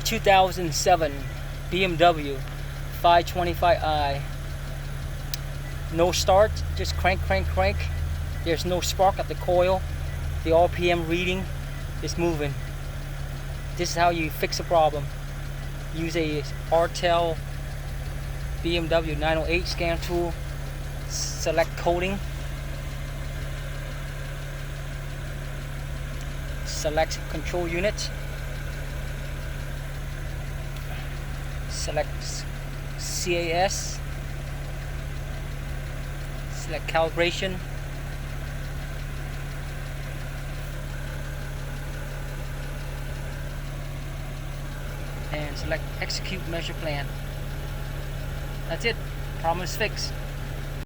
2007 BMW 525i. No start, just crank. There's no spark at the coil. The RPM reading is moving. This is how you fix a problem. Use a RTEL BMW 908 scan tool. Select coding. Select control unit. Select C.A.S. Select calibration. And select execute measure plan. That's it. Problem is fixed.